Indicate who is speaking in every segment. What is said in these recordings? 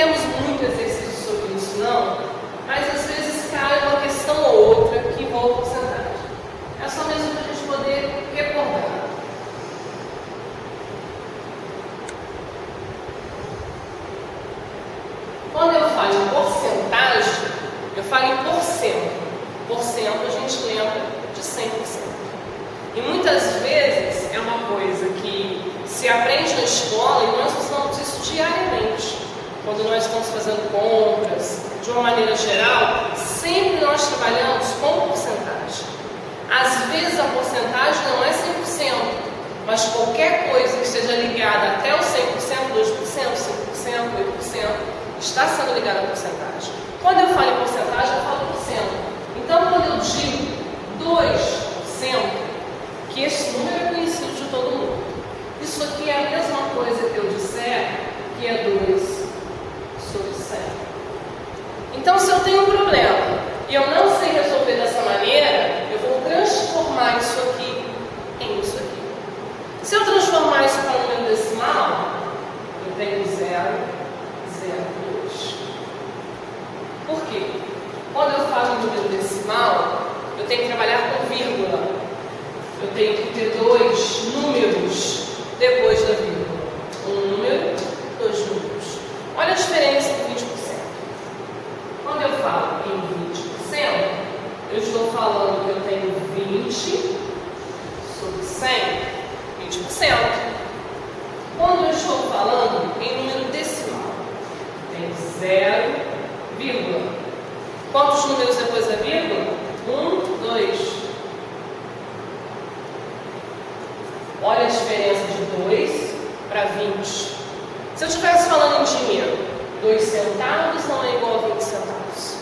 Speaker 1: temos muito exercício sobre isso, não, mas às vezes cai uma questão ou outra que envolve porcentagem. É só mesmo para a gente poder recordar. Quando eu falo em porcentagem, eu falo em porcento. Porcento a gente lembra de 100%. E muitas vezes é uma coisa que se aprende na escola e nós usamos isso diariamente. Quando nós estamos fazendo compras, de uma maneira geral, sempre nós trabalhamos com porcentagem. Às vezes a porcentagem não é 100%, mas qualquer coisa que esteja ligada até o 100%, 2%, 5%, 8%, está sendo ligada à porcentagem. Quando eu falo em porcentagem, eu falo por cento. Então, quando eu digo 2%, que esse número é conhecido de todo mundo, isso aqui é a mesma coisa que eu disser que é 2 sobre 100. Então, se eu tenho um problema e eu não sei resolver dessa maneira, eu vou transformar isso aqui em isso aqui. Se eu transformar isso para um número decimal, eu tenho 0,02. Por quê? Quando eu falo em número decimal, eu tenho que trabalhar com vírgula. Eu tenho que ter 2 números depois da vírgula. Um número, 2 números. Olha a diferença do 20%. Quando eu falo em 20%, eu estou falando que eu tenho 20 sobre 100, 20%. Quando eu estou falando em número decimal, tem 0, vírgula. Quantos números depois da vírgula? 1, 2. Olha a diferença de 2 para 20. Se eu estivesse falando em dinheiro, 2 centavos não é igual a 20 centavos.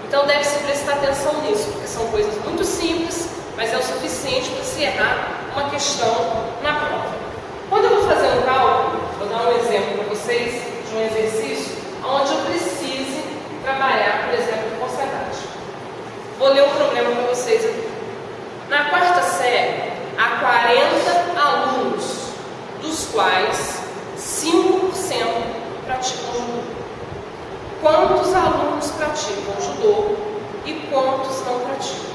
Speaker 1: Então deve-se prestar atenção nisso, porque são coisas muito simples, mas é o suficiente para se errar uma questão na prova. Quando eu vou fazer um cálculo, vou dar um exemplo para vocês de um exercício onde eu precise trabalhar, por exemplo, com porcentagem. Vou ler o problema para vocês aqui. Na quarta série, há 40 alunos, dos quais 5% praticam judô. Quantos alunos praticam judô e quantos não praticam?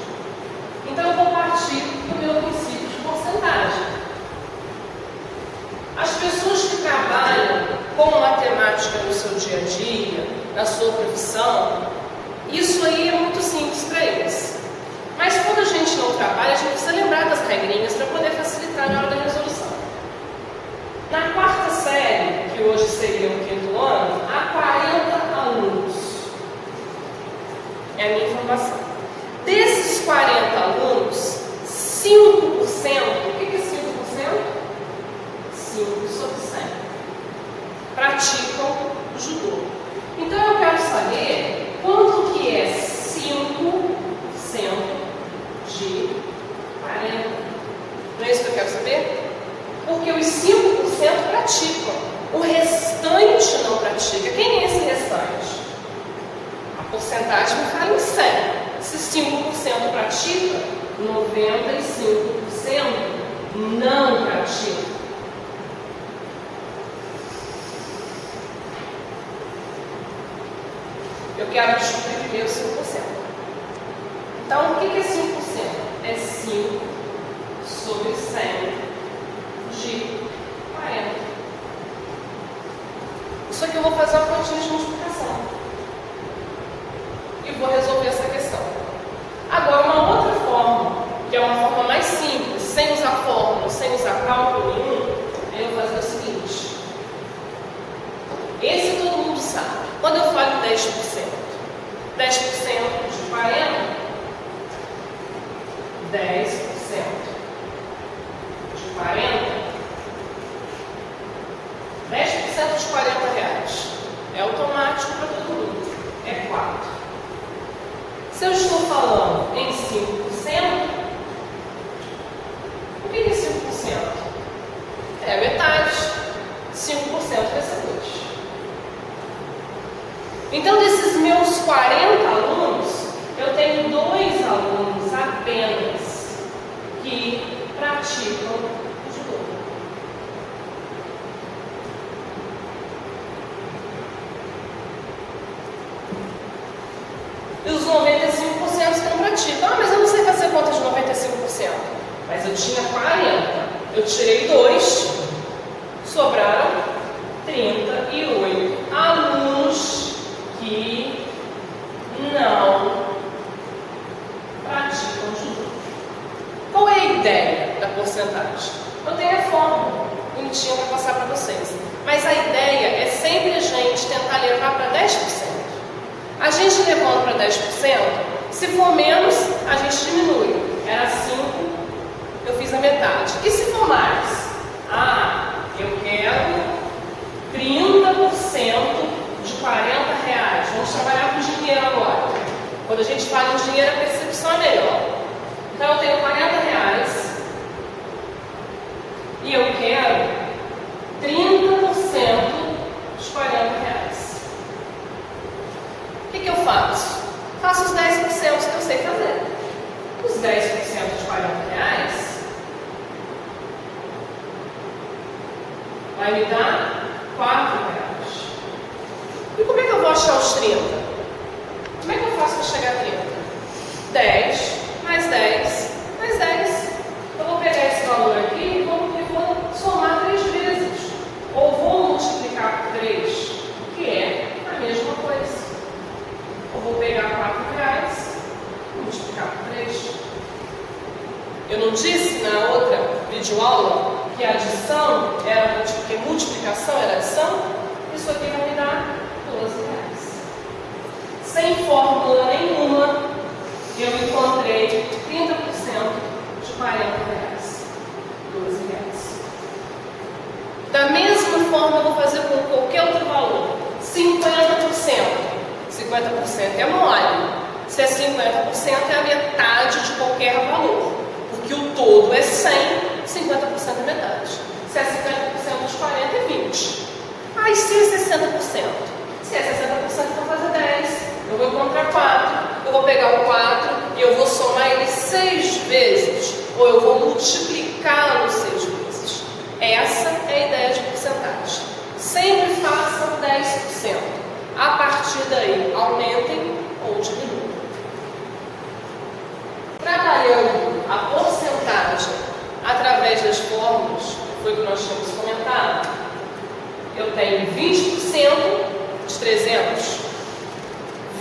Speaker 1: Então eu vou partir do meu princípio de porcentagem. As pessoas que trabalham com matemática no seu dia a dia, na sua profissão, isso aí é muito simples para eles. Mas quando a gente não trabalha, a gente precisa lembrar das regrinhas para poder facilitar na hora da resolução. Na quarta série, que hoje seria o 5º ano, há 40 alunos. É a minha informação. Desses 40 alunos, 5%, o que é 5%? 5 sobre 100. Praticam judô. Então eu quero saber quanto que é 5% de 40. Não é isso que eu quero saber? Porque os 5% praticam, o restante não pratica. Quem é esse restante? A porcentagem me fala em 100. Se 5% pratica, 95% não pratica. Eu quero descobrir primeiro 5%. Então, o que é 5%? É 5 sobre 100 de 40. Isso aqui eu vou fazer uma continha de multiplicação. E vou resolver essa questão. Agora, uma outra forma, que é uma forma mais simples, sem usar fórmula, sem usar cálculo nenhum, é eu fazer o seguinte. Esse todo mundo sabe. Quando eu falo 10%, 10% de 40, 10% de 40, 10% de 40 reais. É automático para todo mundo. É 4. Se eu estou falando em 5%, o que é 5%? É a metade. 5% vai ser 2. Então, desses meus 40 alunos, eu tenho 2 alunos apenas que praticam judô. e os 95% estão para ti. Ah, mas eu não sei fazer conta de 95%. Mas eu tinha 40, eu tirei 2, sobraram 38 alunos que não praticam judô. Qual é a ideia da porcentagem? Eu tenho a fórmula bonitinha para passar para vocês. Mas a ideia é sempre a gente tentar levar para 10%. A gente levando para 10%, se for menos, a gente diminui. Era 5, eu fiz a metade. E se for mais? Ah, eu quero 30% de 40 reais. Vamos trabalhar com dinheiro agora. Quando a gente fala em dinheiro, a percepção é melhor. Então eu tenho 40 reais e eu quero 30% dos 40 reais. O que eu faço? Faço os 10% que eu sei fazer. Os 10% de 40 reais vai me dar 4 reais. E como é que eu vou achar os 30? Como é que eu faço para chegar a 30? 10 mais 10 mais 10. Eu vou pegar esse valor aqui e vou somar 3 vezes. Ou vou multiplicar por 3, que é a mesma coisa. Eu vou pegar 4 reais e multiplicar por 3. Eu não disse na outra videoaula que a adição era que multiplicação era adição? Isso aqui vai me dar 12 reais. Sem fórmula nenhuma, eu encontrei 30% de 40 reais. 12 reais. Da mesma forma, eu vou fazer com qualquer outro valor. 50%. 50% é mole. Se é 50%, é a metade de qualquer valor. Porque o todo é 100, 50% é metade. Se é 50% dos 40, é 20. Aí se é 60%. Se é 60%, eu vou fazer 10. Eu vou encontrar 4. Eu vou pegar o 4 e eu vou somar ele 6 vezes. Ou eu vou multiplicá-lo 6 vezes. Essa é a ideia de porcentagem. Sempre façam 10%. A partir daí, aumentem ou diminuam. Trabalhando a porcentagem através das fórmulas, que foi o que nós tínhamos comentado, eu tenho 20% de 300,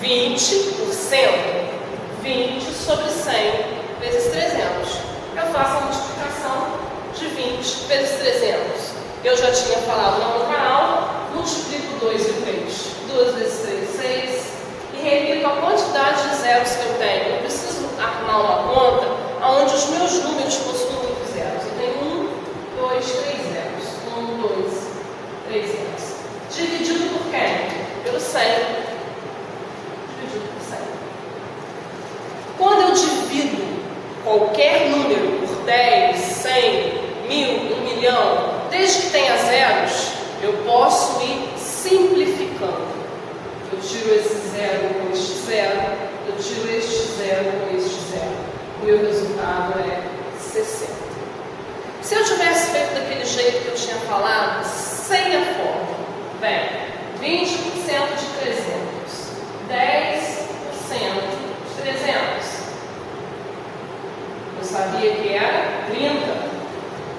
Speaker 1: 20%, 20 sobre 100 vezes 300. Eu faço a multiplicação de 20 vezes 300. Eu já tinha falado na outra aula, multiplico 2 e 3. 2 vezes 3, 6. E repito a quantidade de zeros que eu tenho. Eu preciso arrumar uma conta onde os meus números possuem muitos zeros. Eu tenho 1, 2, 3 zeros. 1, 2, 3 zeros. Dividido por quem? Pelo 100. Dividido por 100. Quando eu divido qualquer número por 10, 100, 1000, 1 milhão, desde que tenha zeros, eu posso ir simplificando. Eu tiro esse zero com este zero, eu tiro este zero com este zero. O meu resultado é 60. Se eu tivesse feito daquele jeito que eu tinha falado, sem a fórmula, bem, 20% de 300, 10% de 300. Eu sabia que era 30,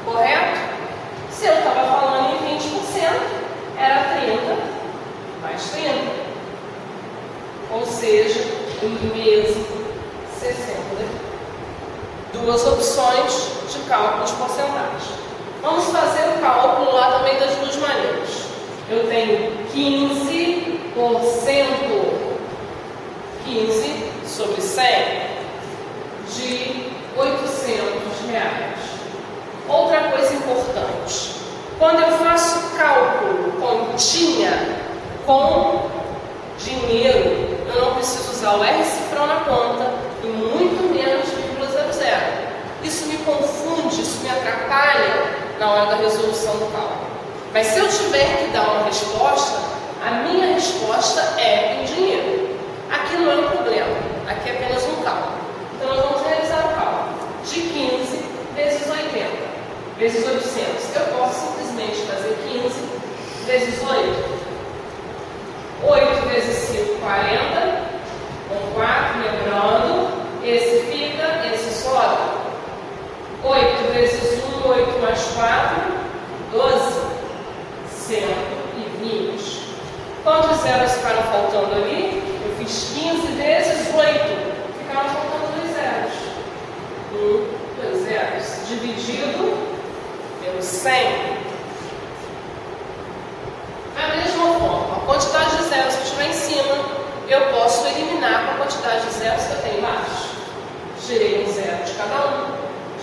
Speaker 1: correto? Se eu estava falando em 20%, era 30 mais 30. Ou seja, o mesmo 60. Duas opções de cálculo de porcentagem. Vamos fazer o cálculo lá também das duas maneiras. Eu tenho 15%, 15 sobre 100 de 800 reais. Outra coisa importante, quando eu faço cálculo continha com dinheiro, eu não preciso usar o R cifrão na conta e muito menos 0,00. Isso me confunde, isso me atrapalha na hora da resolução do cálculo. Mas se eu tiver que dar uma resposta, a minha resposta é em dinheiro. Aqui não é um problema, aqui é apenas um cálculo. Então nós vamos realizar o cálculo de 15 vezes 80 vezes 800. Eu posso simplesmente fazer 15 vezes 8. 8 vezes 5, 40, com 4. 4, 12, 120. Quantos zeros ficaram faltando ali? Eu fiz 15 vezes 8. Ficaram faltando 2 zeros. 2 zeros. Dividido pelo 100. Da mesma forma, a quantidade de zeros que estiver em cima, eu posso eliminar com a quantidade de zeros que eu tenho embaixo. Tirei um zero de cada um.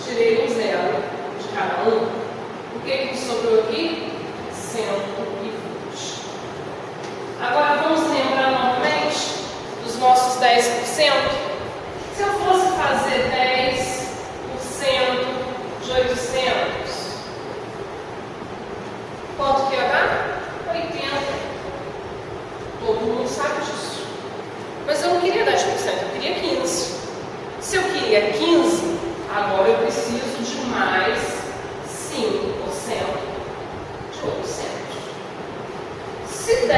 Speaker 1: Tirei um zero de cada um. O que sobrou aqui? 120. Agora vamos lembrar novamente dos nossos 10%. Se eu fosse fazer 10% de 800, quanto que ia dar? 80. Todo mundo sabe disso. Mas eu não queria 10%, eu queria 15%. Se eu queria 15%, agora eu preciso de mais 5% de 800. Se 10%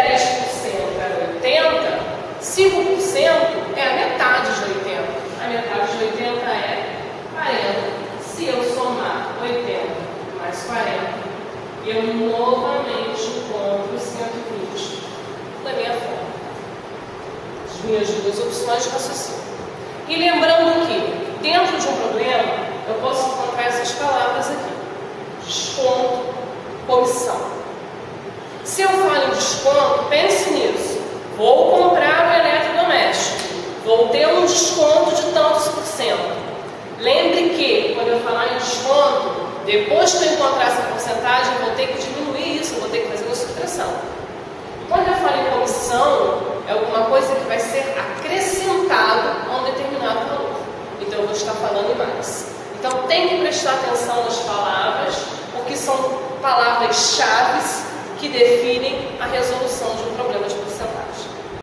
Speaker 1: era 80, 5% é a metade de 80. A metade de 80 é 40. Se eu somar 80 mais 40, eu novamente encontro 120 da minha forma. As minhas duas opções de raciocínio. E lembrando que, dentro de um problema, eu posso encontrar essas palavras aqui: desconto, comissão. Se eu falo em desconto, pense nisso. Vou comprar um eletrodoméstico, vou ter um desconto de tantos por cento. Lembre que, quando eu falar em desconto, depois que eu encontrar essa porcentagem, eu vou ter que diminuir isso, eu vou ter que fazer uma subtração. Quando eu falo em comissão, é alguma coisa que vai ser acrescentado a um determinado valor. Então eu vou estar falando em mais. Então tem que prestar atenção nas palavras, porque são palavras-chave que definem a resolução de um problema de